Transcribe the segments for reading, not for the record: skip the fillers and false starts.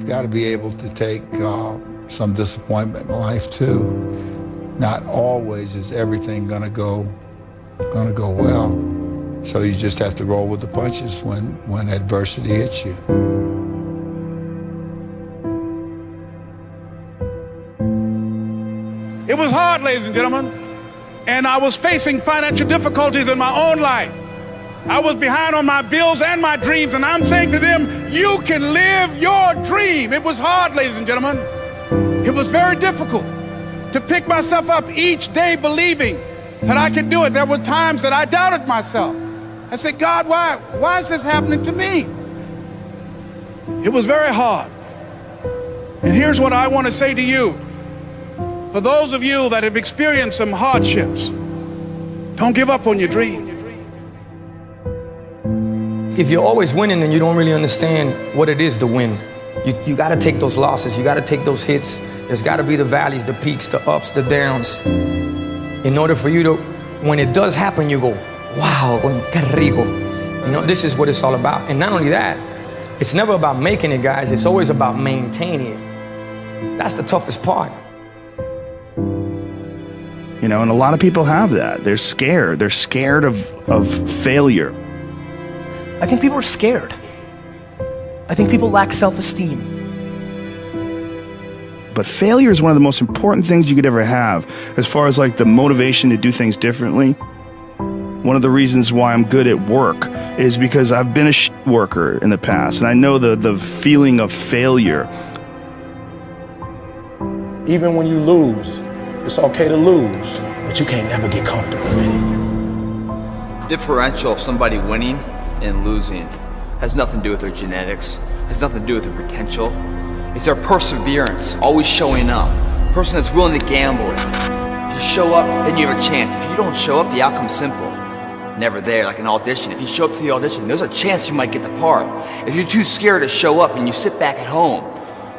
You've got to be able to take some disappointment in life too. Not always is everything gonna go well. So you just have to roll with the punches when adversity hits you. It was hard, ladies and gentlemen, and I was facing financial difficulties in my own life. I was behind on my bills and my dreams, and I'm saying to them, you can live your dream. It was hard, ladies and gentlemen. It was very difficult to pick myself up each day believing that I could do it. There were times that I doubted myself. I said, God, why is this happening to me? It was very hard. And here's what I want to say to you. For those of you that have experienced some hardships, don't give up on your dream. If you're always winning, then you don't really understand what it is to win. You got to take those losses. You got to take those hits. There's got to be the valleys, the peaks, the ups, the downs. In order for you to, when it does happen, you go, wow, qué rico. You know, this is what it's all about. And not only that, it's never about making it, guys. It's always about maintaining it. That's the toughest part. You know, and a lot of people have that. They're scared. They're scared of failure. I think people are scared. I think people lack self-esteem. But failure is one of the most important things you could ever have, as far as like the motivation to do things differently. One of the reasons why I'm good at work is because I've been a worker in the past, and I know the feeling of failure. Even when you lose, it's okay to lose, but you can't never get comfortable with it. The differential of somebody winning and losing has nothing to do with their genetics, has nothing to do with their potential. It's their perseverance, always showing up. The person that's willing to gamble it. If you show up, then you have a chance. If you don't show up, the outcome's simple. Never there, like an audition. If you show up to the audition, there's a chance you might get the part. If you're too scared to show up and you sit back at home,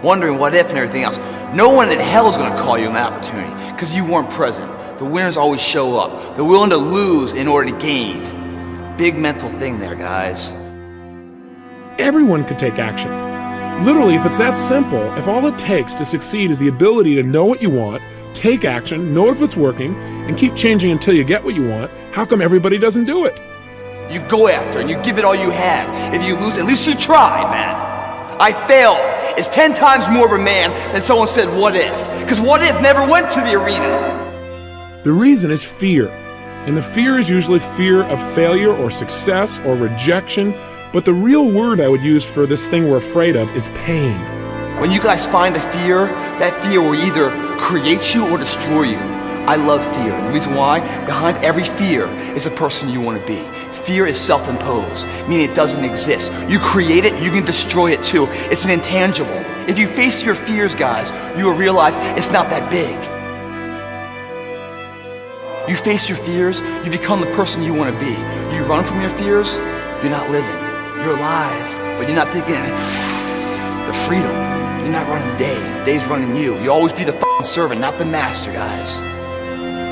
wondering what if and everything else, no one in hell is gonna call you an opportunity because you weren't present. The winners always show up. They're willing to lose in order to gain. Big mental thing there, guys. Everyone could take action. Literally, if it's that simple, if all it takes to succeed is the ability to know what you want, take action, know if it's working, and keep changing until you get what you want, how come everybody doesn't do it? You go after and you give it all you have. If you lose, at least you tried, man. I failed. It's 10 times more of a man than someone said, what if? Because what if never went to the arena. The reason is fear. And the fear is usually fear of failure or success or rejection. But the real word I would use for this thing we're afraid of is pain. When you guys find a fear, that fear will either create you or destroy you. I love fear, and the reason why, behind every fear is a person you want to be. Fear is self-imposed, meaning it doesn't exist. You create it, you can destroy it too. It's an intangible. If you face your fears, guys, you will realize it's not that big. You face your fears, you become the person you want to be. You run from your fears, you're not living. You're alive, but you're not taking the freedom. You're not running the day. The day's running you. You always be the f***ing servant, not the master, guys.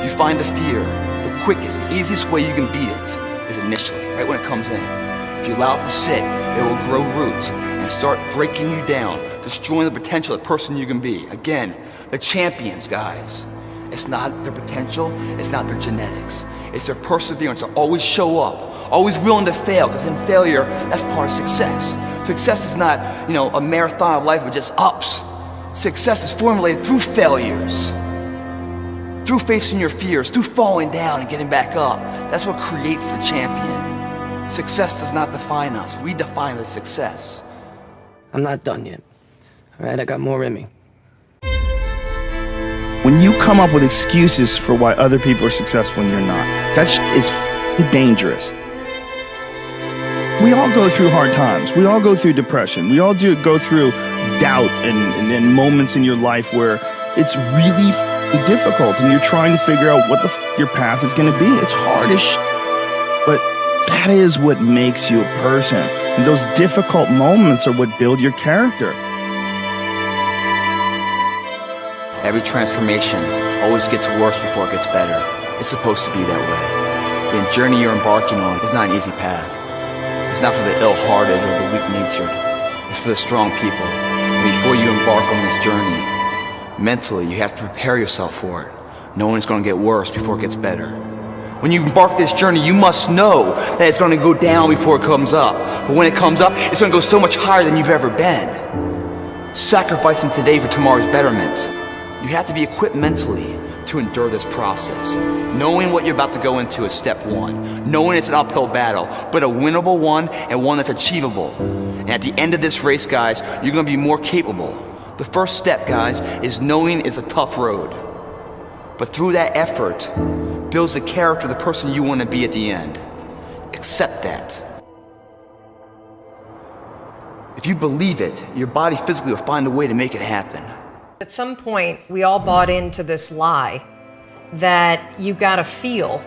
If you find a fear, the quickest, easiest way you can beat it is initially, right when it comes in. If you allow it to sit, it will grow roots and start breaking you down, destroying the potential of the person you can be. Again, the champions, guys. It's not their potential, it's not their genetics. It's their perseverance to always show up, always willing to fail, because in failure, that's part of success. Success is not, a marathon of life with just ups. Success is formulated through failures, through facing your fears, through falling down and getting back up. That's what creates the champion. Success does not define us. We define the success. I'm not done yet. All right, I got more in me. When you come up with excuses for why other people are successful and you're not, that is dangerous. We all go through hard times. We all go through depression. We all go through doubt and moments in your life where it's really difficult and you're trying to figure out what the your path is going to be. It's hard as but that is what makes you a person. And those difficult moments are what build your character. Every transformation always gets worse before it gets better. It's supposed to be that way. The journey you're embarking on is not an easy path. It's not for the ill-hearted or the weak-natured. It's for the strong people, the Before you embark on this journey, mentally, you have to prepare yourself for it, knowing it's going to get worse before it gets better. When you embark this journey, you must know that it's going to go down before it comes up. But when it comes up, it's going to go so much higher than you've ever been. Sacrificing today for tomorrow's betterment. You have to be equipped mentally to endure this process. Knowing what you're about to go into is step one. Knowing it's an uphill battle, but a winnable one and one that's achievable. And at the end of this race, guys, you're going to be more capable. The first step, guys, is knowing it's a tough road. But through that effort, builds the character of the person you want to be at the end. Accept that. If you believe it, your body physically will find a way to make it happen. At some point, we all bought into this lie that you gotta feel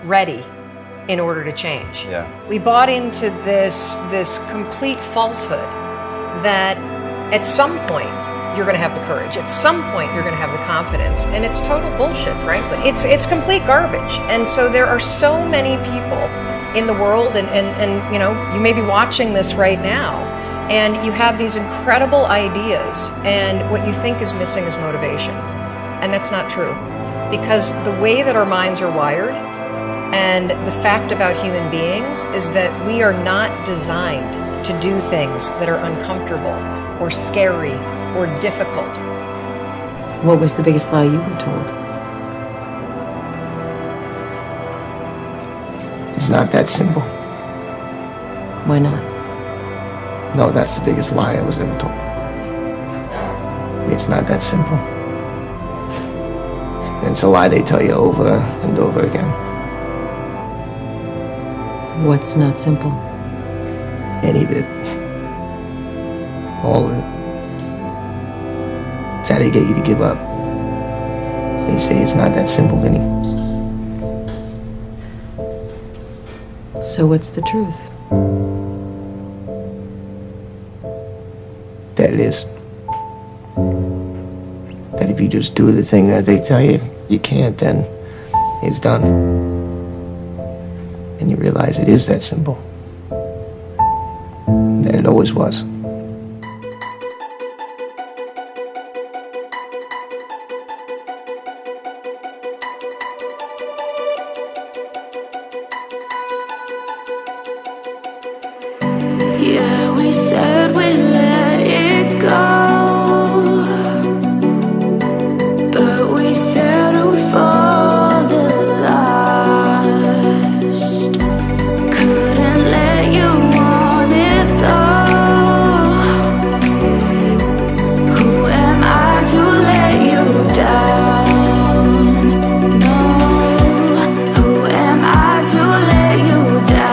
ready in order to change. Yeah. We bought into this complete falsehood that at some point you're gonna have the courage, at some point you're gonna have the confidence, and it's total bullshit, frankly. It's complete garbage. And so there are so many people in the world, and you know, you may be watching this right now, and you have these incredible ideas, and what you think is missing is motivation. And that's not true. Because the way that our minds are wired, and the fact about human beings, is that we are not designed to do things that are uncomfortable, or scary, or difficult. What was the biggest lie you were told? It's not that simple. Why not? No, that's the biggest lie I was ever told. It's not that simple. And it's a lie they tell you over and over again. What's not simple? Any of it. All of it. It's how they get you to give up. They say it's not that simple, Vinny. So what's the truth? That it is. That if you just do the thing that they tell you you can't, then it's done. And you realize it is that simple. That it always was. Yeah, we said we let it go, but we settled for the last. Couldn't let you want it though. Who am I to let you down? No, who am I to let you down?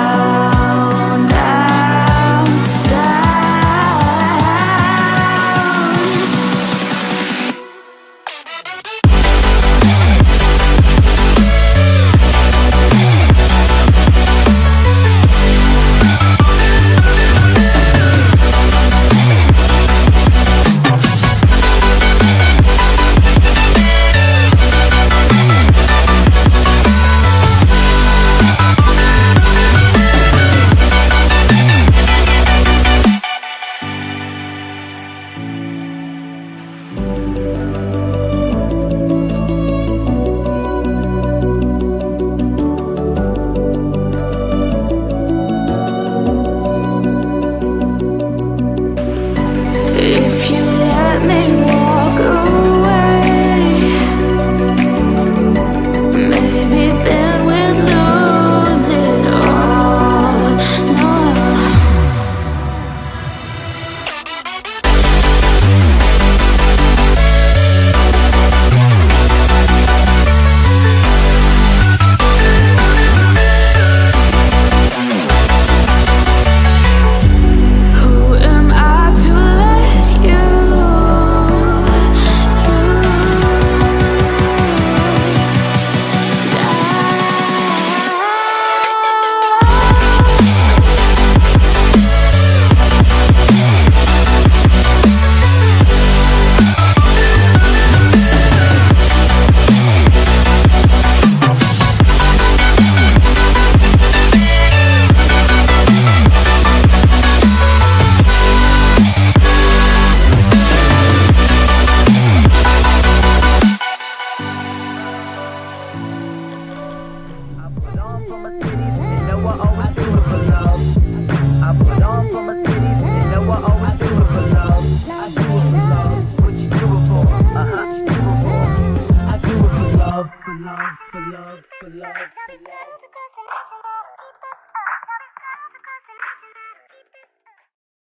love, for love, for love, for love.